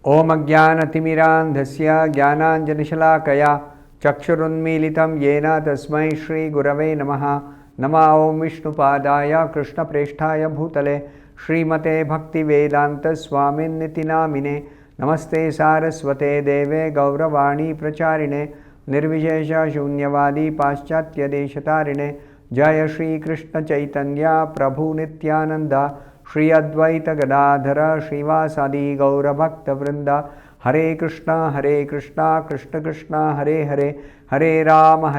Om Ajnanatimirandhasya Jnananjanashalakaya Chakshurunmilitam Yena Tasmai Shri Gurave Namaha. Nama Om Vishnupadaya Krishna Presthaya Bhutale Srimate Bhaktivedanta Swamin Nitinamine Namaste Saraswate Deve Gauravani Pracharine Nirvishesha Shunyavadi Paschatya Deshatarine Jaya Shri Krishna Chaitanya Prabhu Nityananda Shri Advaita Gadadhara Srivasadi Gaura Bhakta Vrinda Hare Krishna Krishna Krishna Hare Hare Hare Rama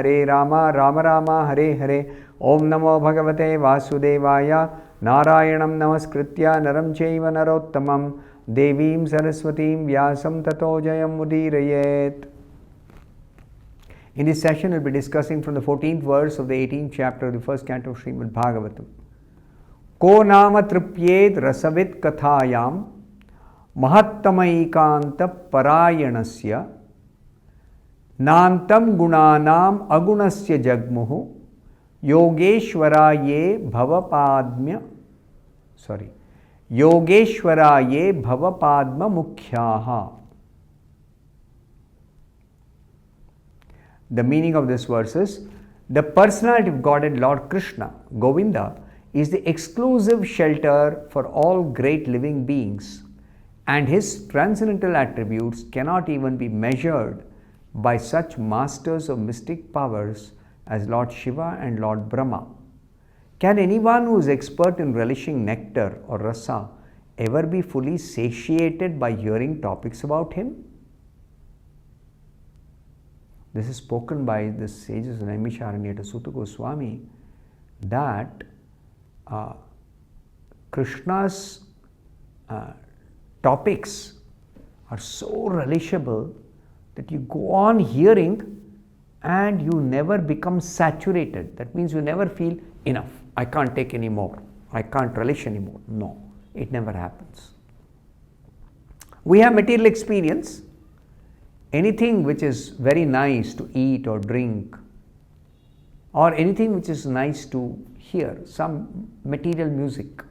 Rama Rama Hare Hare Om Namo Bhagavate Vasudevaya Narayanam Namaskritya Naram Chaiva Narottamam Devim Saraswatim Vyasam Tato Jayam Mudirayet. In this session, we'll be discussing from the 14th verse of the 18th chapter of the first canto of Srimad Bhagavatam. Ko nama tripyed rasavit kathayam mahattamaikanta parayanasya nantam gunanam agunasya jagmuhu yogeshwaraye bhavapadma mukhyaha. The meaning of this verse is, the personality of Godhead Lord Krishna, Govinda, is the exclusive shelter for all great living beings, and his transcendental attributes cannot even be measured by such masters of mystic powers as Lord Shiva and Lord Brahma. Can anyone who is expert in relishing nectar or rasa ever be fully satiated by hearing topics about him? This is spoken by the sages of Naimisharanya Sutta Swami, that Krishna's topics are so relishable that you go on hearing and you never become saturated. That means you never feel enough. I can't take any more. I can't relish anymore. No, it never happens. We have material experience. Anything which is very nice to eat or drink, or anything which is nice to hear, some material music,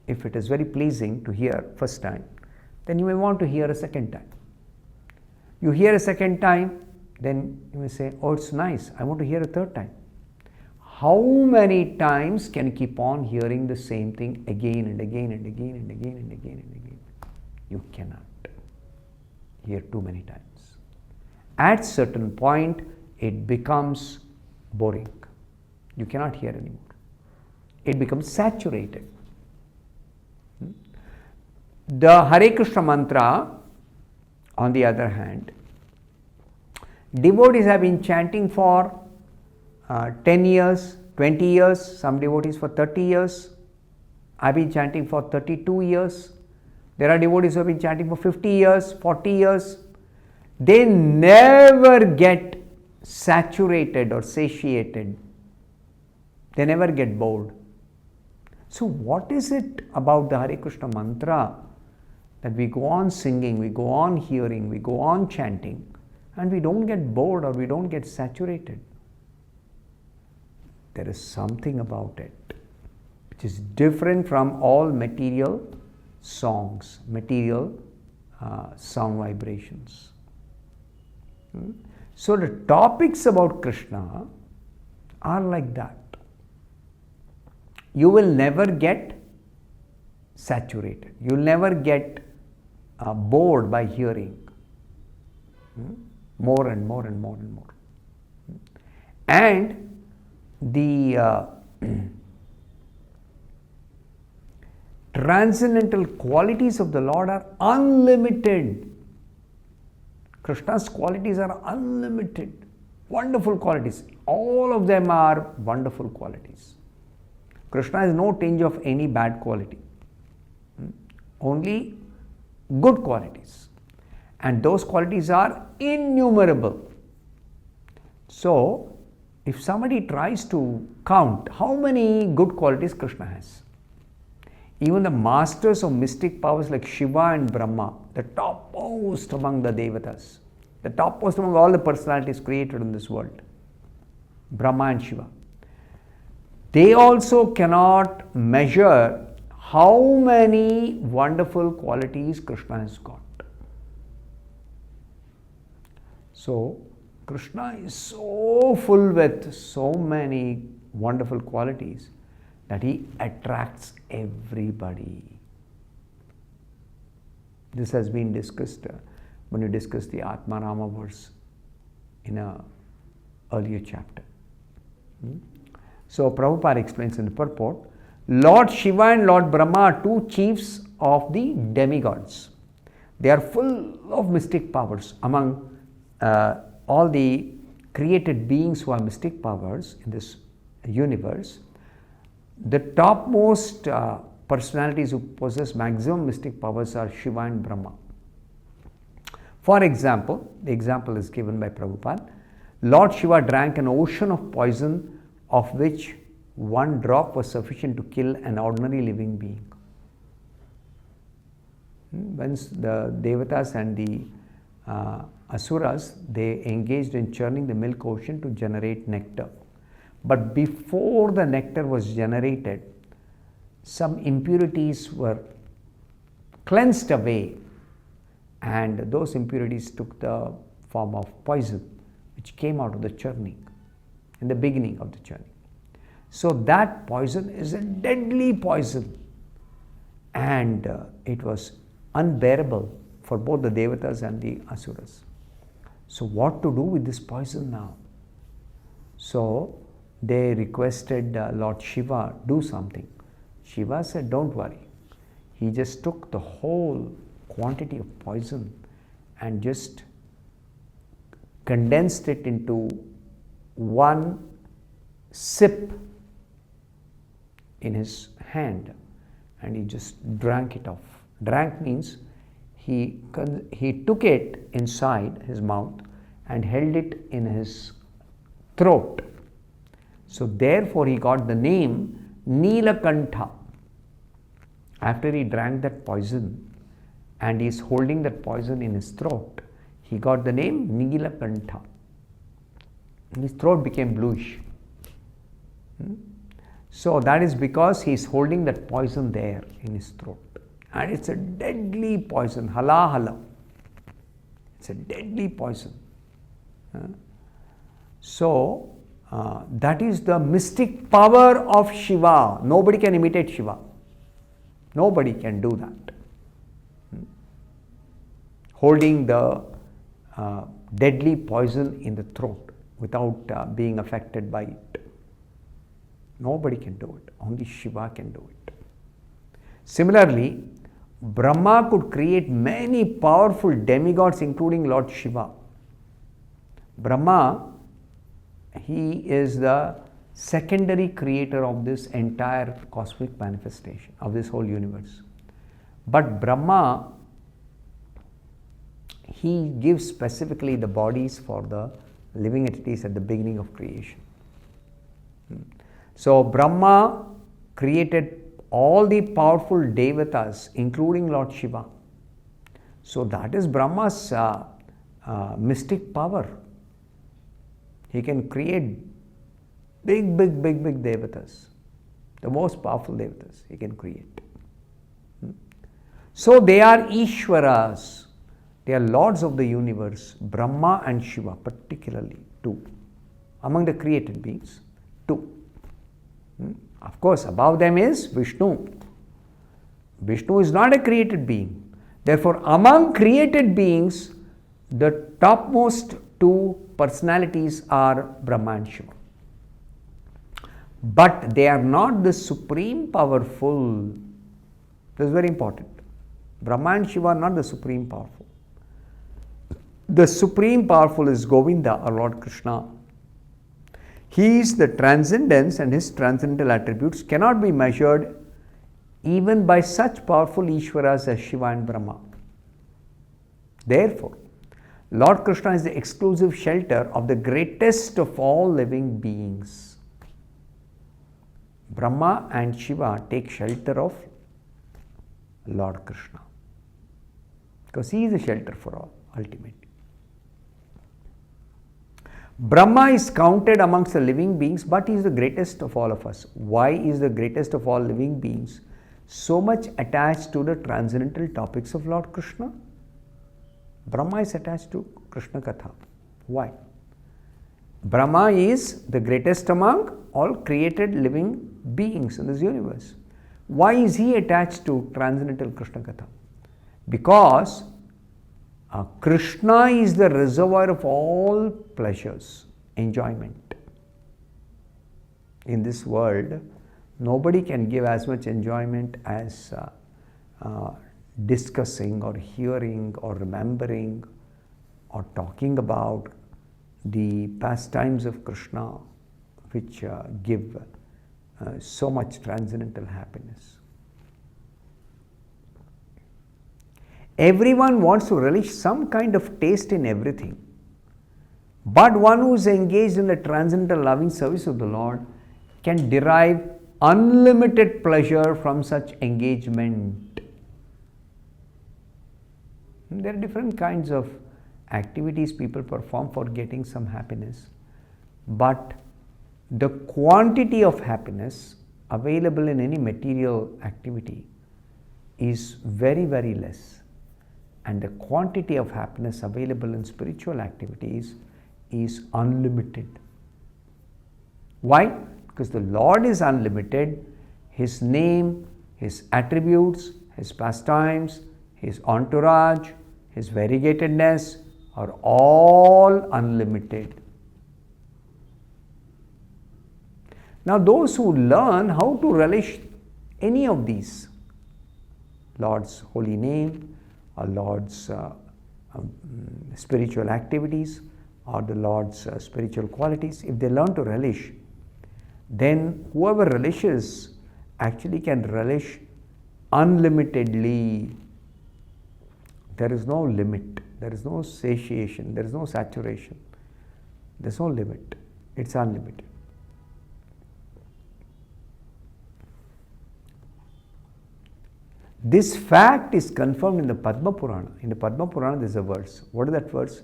if it is very pleasing to hear first time, then you may want to hear a second time. You hear a second time, then you may say, oh, it's nice, I want to hear a third time. How many times can you keep on hearing the same thing again and again and again and again and again and again? You cannot hear too many times. At certain point, it becomes boring. You cannot hear anymore. It becomes saturated. The Hare Krishna mantra, on the other hand, devotees have been chanting for 10 years, 20 years, some devotees for 30 years. I've been chanting for 32 years. There are devotees who have been chanting for 50 years, 40 years. They never get saturated or satiated. They never get bored. So what is it about the Hare Krishna mantra that we go on singing, we go on hearing, we go on chanting, and we don't get bored or we don't get saturated? There is something about it which is different from all material songs, material sound vibrations. So the topics about Krishna are like that. You will never get saturated. You will never get bored by hearing more and more and more and more. And the transcendental qualities of the Lord are unlimited. Krishna's qualities are unlimited. Wonderful qualities. All of them are wonderful qualities. Krishna has no tinge of any bad quality. Only good qualities. And those qualities are innumerable. So, if somebody tries to count how many good qualities Krishna has, even the masters of mystic powers like Shiva and Brahma, the topmost among the Devatas, the topmost among all the personalities created in this world, Brahma and Shiva, they also cannot measure how many wonderful qualities Krishna has got. So, Krishna is so full with so many wonderful qualities that he attracts everybody. This has been discussed when you discuss the Atma Rama verse in a earlier chapter. So Prabhupada explains in the purport, Lord Shiva and Lord Brahma are two chiefs of the demigods. They are full of mystic powers. Among all the created beings who have mystic powers in this universe, the topmost personalities who possess maximum mystic powers are Shiva and Brahma. For example, the example is given by Prabhupada. Lord Shiva drank an ocean of poison, of which one drop was sufficient to kill an ordinary living being. Once the Devatas and the Asuras, they engaged in churning the milk ocean to generate nectar. But before the nectar was generated, some impurities were cleansed away, and those impurities took the form of poison, which came out of the churning in the beginning of the churning. So that poison is a deadly poison, and it was unbearable for both the Devatas and the Asuras. So what to do with this poison now? So they requested Lord Shiva, do something. Shiva said, don't worry. He just took the whole quantity of poison and just condensed it into one sip in his hand, and he just drank it off. Drank means he took it inside his mouth and held it in his throat. So therefore he got the name Neelakantha. After he drank that poison and he is holding that poison in his throat, he got the name Neelakantha. His throat became bluish. So that is because he is holding that poison there in his throat. And it's a deadly poison, halahala. It's a deadly poison. So that is the mystic power of Shiva. Nobody can imitate Shiva. Nobody can do that. Holding the deadly poison in the throat without being affected by it. Nobody can do it. Only Shiva can do it. Similarly, Brahma could create many powerful demigods, including Lord Shiva. Brahma, he is the secondary creator of this entire cosmic manifestation, of this whole universe. But Brahma, he gives specifically the bodies for the living entities at the beginning of creation. So Brahma created all the powerful Devatas, including Lord Shiva. So that is Brahma's mystic power. He can create big Devatas, the most powerful Devatas he can create. So they are Ishwaras, they are lords of the universe, Brahma and Shiva particularly, two. Among the created beings, two. Of course, above them is Vishnu. Vishnu is not a created being. Therefore, among created beings, the topmost two personalities are Brahma and Shiva. But they are not the supreme powerful. This is very important. Brahma and Shiva are not the supreme powerful. The supreme powerful is Govinda or Lord Krishna. He is the transcendence, and his transcendental attributes cannot be measured even by such powerful Ishwaras as Shiva and Brahma. Therefore, Lord Krishna is the exclusive shelter of the greatest of all living beings. Brahma and Shiva take shelter of Lord Krishna, because he is the shelter for all, ultimately. Brahma is counted amongst the living beings, but he is the greatest of all of us. Why is the greatest of all living beings? so much attached to the transcendental topics of Lord Krishna? Brahma is attached to Krishna Katha. Why? Brahma is the greatest among all created living beings in this universe. Why is he attached to transcendental Krishna Katha? Because Krishna is the reservoir of all pleasures, enjoyment. In this world, nobody can give as much enjoyment as discussing or hearing or remembering or talking about the pastimes of Krishna, which give so much transcendental happiness. Everyone wants to relish some kind of taste in everything, but one who is engaged in the transcendental loving service of the Lord can derive unlimited pleasure from such engagement. There are different kinds of activities people perform for getting some happiness, but the quantity of happiness available in any material activity is very, very less, and the quantity of happiness available in spiritual activities is unlimited. Why? Because the Lord is unlimited. His name, His attributes, His pastimes, His entourage, His variegatedness are all unlimited. Now those who learn how to relish any of these, Lord's holy name or Lord's spiritual activities or the Lord's spiritual qualities, if they learn to relish, then whoever relishes actually can relish unlimitedly. There is no limit, there is no satiation, there is no saturation, there is no limit, it's unlimited. This fact is confirmed in the Padma Purana. In the Padma Purana there is a verse. What is that verse?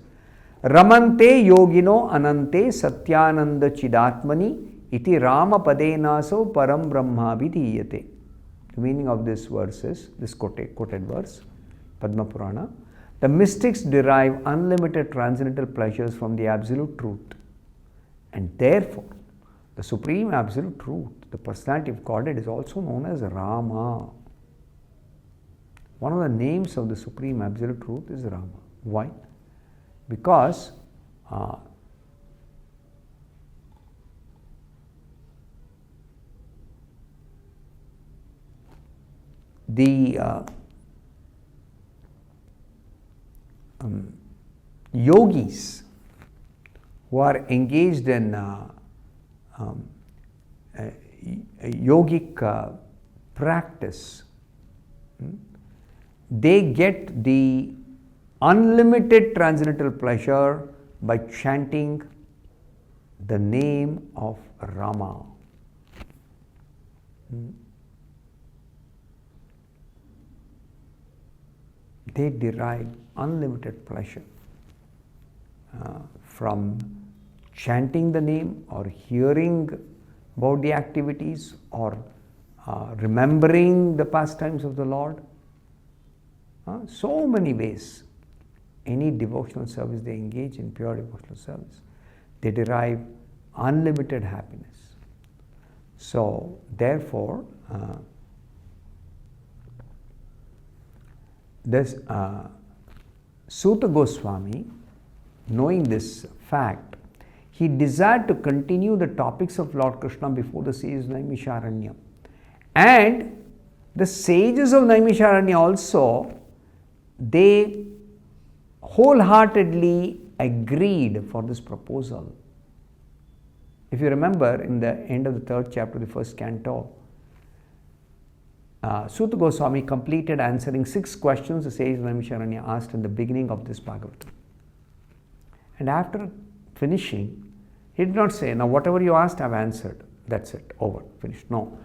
Ramante yogino anante satyananda chidatmani iti rama padenaso param brahma vidiyate. The meaning of this verse is, this quoted verse, Padma Purana, the mystics derive unlimited transcendental pleasures from the absolute truth, and therefore the supreme absolute truth, the personality of Godhead, is also known as Rama. One of the names of the supreme absolute truth is Rama. Why? Because the yogis who are engaged in yogic practice, they get the unlimited transcendental pleasure by chanting the name of Rama. They derive unlimited pleasure from chanting the name or hearing about the activities or remembering the pastimes of the Lord. So many ways, any devotional service they engage in, pure devotional service, they derive unlimited happiness. So therefore, this Suta Goswami, knowing this fact, he desired to continue the topics of Lord Krishna before the sages of Naimisharanya. And the sages of Naimisharanya also, they wholeheartedly agreed for this proposal. If you remember, in the end of the third chapter, the first canto, Suta Goswami completed answering 6 questions the sages of Naimisharanya asked in the beginning of this Bhagavatam. And after finishing, he did not say, now whatever you asked, I've answered. That's it, over, finished. No.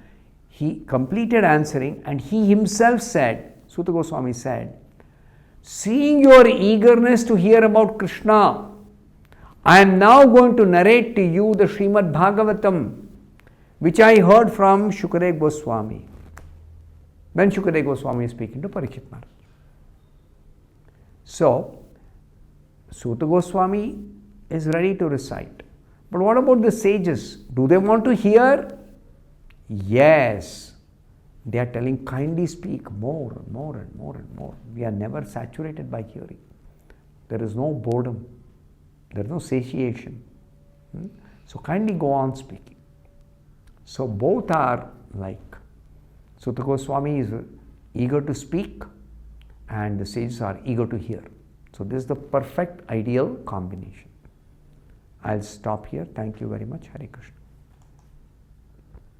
He completed answering, and he himself said, Suta Goswami said, seeing your eagerness to hear about Krishna, I am now going to narrate to you the Srimad Bhagavatam, which I heard from Shukadeva Goswami. Then Shukadeva Goswami is speaking to Parikshit Maharaj. So, Suta Goswami is ready to recite. But what about the sages? Do they want to hear? Yes. They are telling, kindly speak more and more and more and more. We are never saturated by hearing. There is no boredom. There is no satiation. So kindly go on speaking. So both are like, Suta Goswami is eager to speak and the sages are eager to hear. So this is the perfect ideal combination. I'll stop here. Thank you very much. Hare Krishna.